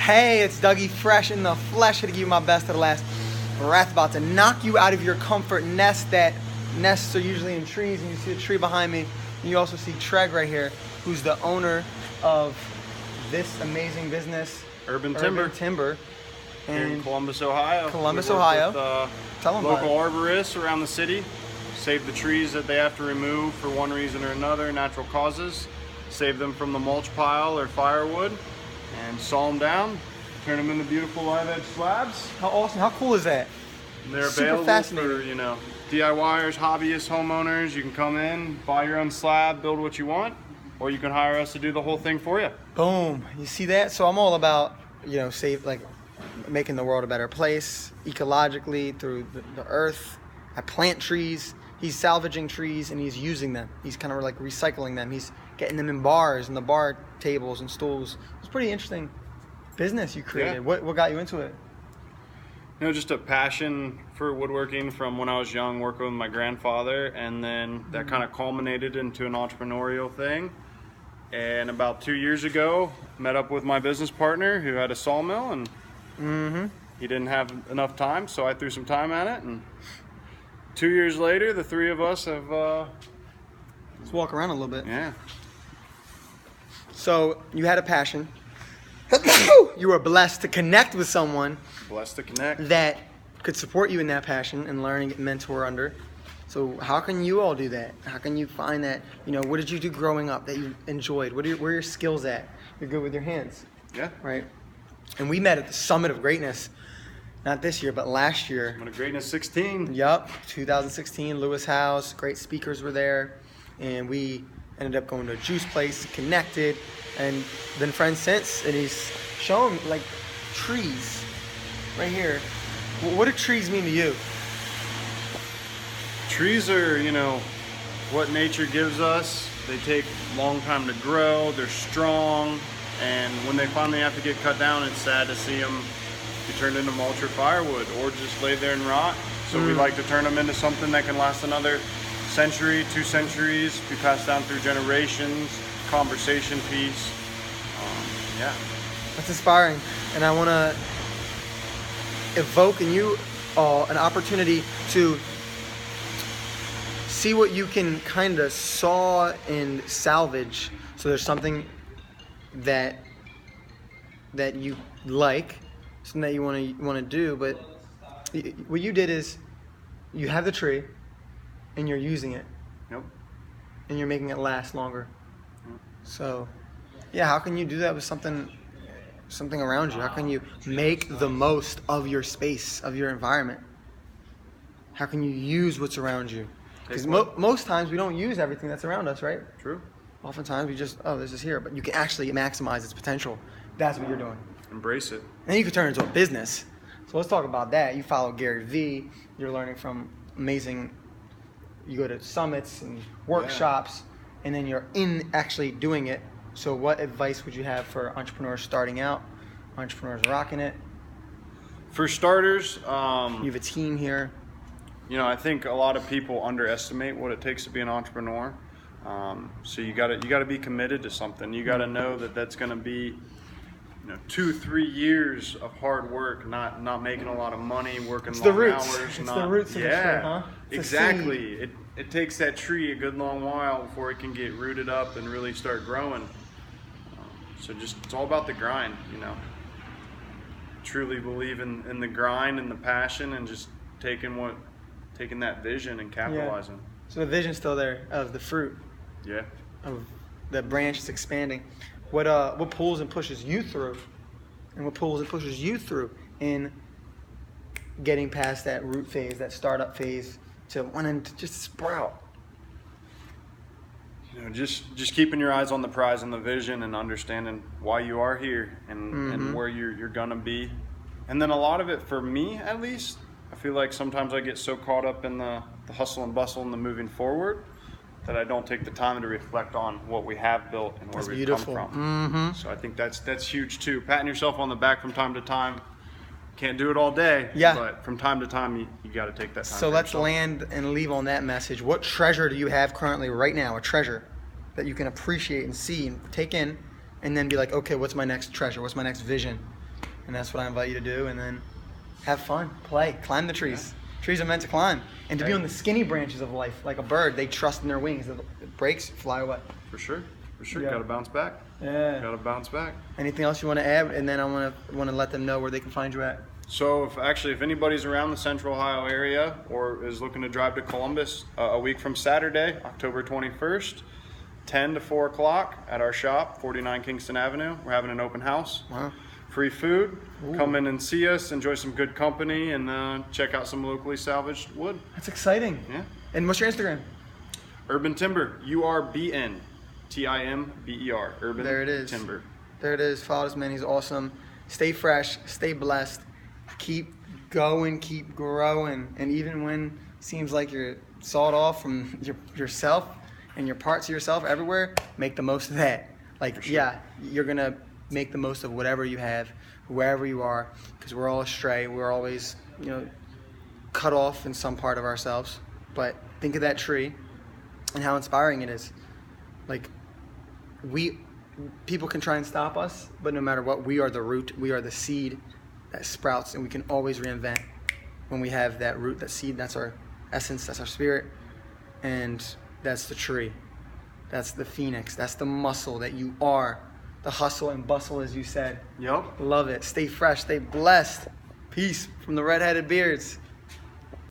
Hey, it's Dougie Fresh in the flesh, here to give you my best to the last breath. About to knock you out of your comfort nest. That nests are usually in trees, and you see a tree behind me. And you also see Treg right here, who's the owner of this amazing business, Urban Timber. And Here in Columbus, Ohio. Columbus, We work Ohio. With, Tell them about local it. arborists around the city. Save the trees that they have to remove for one reason or another, natural causes. Save them from the mulch pile or firewood and saw them down. Turn them into beautiful live edge slabs. How awesome! How cool is that? And they're Super available fascinating. for, DIYers, hobbyists, homeowners. You can come in, buy your own slab, build what you want, or you can hire us to do the whole thing for you. Boom! You see that? So I'm all about making the world a better place ecologically through the earth. I plant trees. He's salvaging trees and he's using them. He's kind of like recycling them. He's getting them in bars and the bar tables and stools. It's pretty interesting business you created. Yeah. What got you into it? Just a passion for woodworking from when I was young, working with my grandfather, and then that kind of culminated into an entrepreneurial thing. And about 2 years ago, met up with my business partner who had a sawmill, and he didn't have enough time, so I threw some time at it. And 2 years later, the three of us have, Let's walk around a little bit. yeah. So you had a passion. You were blessed to connect with someone Blessed to connect. that could support you in that passion and learning and mentor under. So how can you all do that? How can you find that? What did you do growing up that you enjoyed? Where are your skills at? You're good with your hands, Yeah. right? And we met at the Summit of Greatness, not this year, but last year. Summit of Greatness 16. Yup, 2016, Lewis House. Great speakers were there, and we ended up going to a juice place, connected, and been friends since. And he's showing like trees right here. What do trees mean to you? Trees are, what nature gives us. They take a long time to grow. They're strong. And when they finally have to get cut down, it's sad to see them be turned into mulch or firewood or just lay there and rot. So we like to turn them into something that can last another century, 2 centuries, be passed down through generations, conversation piece. Yeah. That's inspiring, and I want to evoke in you an opportunity to see what you can kind of saw and salvage. So there's something that you like, something that you want to do, but what you did is you have the tree and you're using it. Yep. And you're making it last longer. So yeah, how can you do that with something around you? How can you make the most of your space, of your environment? How can you use what's around you? Because most times we don't use everything that's around us, right? True. Oftentimes we just, this is here, but you can actually maximize its potential. That's what you're doing. Embrace it. And you can turn it into a business. So let's talk about that. You follow Gary Vee. You're learning from amazing, you go to summits and workshops, and then you're in actually doing it. So what advice would you have for entrepreneurs starting out, entrepreneurs rocking it? For starters, You have a team here. I think a lot of people underestimate what it takes to be an entrepreneur. So you got to be committed to something. You got to know that that's going to be 2-3 years of hard work, not making a lot of money, working It's long the roots. hours. It's the roots of the tree, huh? It's a Exactly. It takes that tree a good long while before it can get rooted up and really start growing. So it's all about the grind, Truly believe in the grind and the passion and just taking that vision and capitalizing. So the vision's still there of the fruit, Yeah. of the branch is expanding. What pulls and pushes you through, and what pulls and pushes you through in getting past that root phase, that startup phase, to wanting to just sprout? Just keeping your eyes on the prize and the vision and understanding why you are here and where you're gonna be. And then a lot of it, for me at least, I feel like sometimes I get so caught up in the hustle and bustle and the moving forward that I don't take the time to reflect on what we have built and where That's we've beautiful. come from. Mm-hmm. So I think that's huge too. Patting yourself on the back from time to time. Can't do it all day, Yeah. but from time to time you got to take that time. So for let's yourself. land and leave on that message. What treasure do you have currently right now, a treasure that you can appreciate and see and take in, and then be like, okay, what's my next treasure? What's my next vision? and that's what I invite you to do. And then have fun, play, climb the trees. Trees are meant to climb, and to be on the skinny branches of life, like a bird. They trust in their wings. If it breaks, fly away. For sure. Yeah. Gotta bounce back. Yeah. Gotta bounce back. Anything else you want to add? And then I want to let them know where they can find you at. So if anybody's around the Central Ohio area or is looking to drive to Columbus a week from Saturday, October 21st, 10 to 4 o'clock at our shop, 49 Kingston Avenue. We're having an open house. Wow. Free food. Ooh. Come in and see us, enjoy some good company, and check out some locally salvaged wood. That's exciting. Yeah. And what's your Instagram? Urban Timber. URBN TIMBER. Urban There it is. Timber. There it is. Follow this man. He's awesome. Stay fresh. Stay blessed. Keep going. Keep growing. And even when it seems like you're sawed off from yourself and your parts of yourself everywhere, make the most of that. Like, sure. yeah, you're going to make the most of whatever you have, wherever you are, because we're all astray. We're always, cut off in some part of ourselves. But think of that tree and how inspiring it is. Like, people can try and stop us, but no matter what, we are the root, we are the seed that sprouts, and we can always reinvent when we have that root, that seed. That's our essence, that's our spirit, and that's the tree. That's the phoenix, that's the muscle that you are, the hustle and bustle, as you said. Yep. Love it. Stay fresh, stay blessed. Peace from the Red-Headed Beards.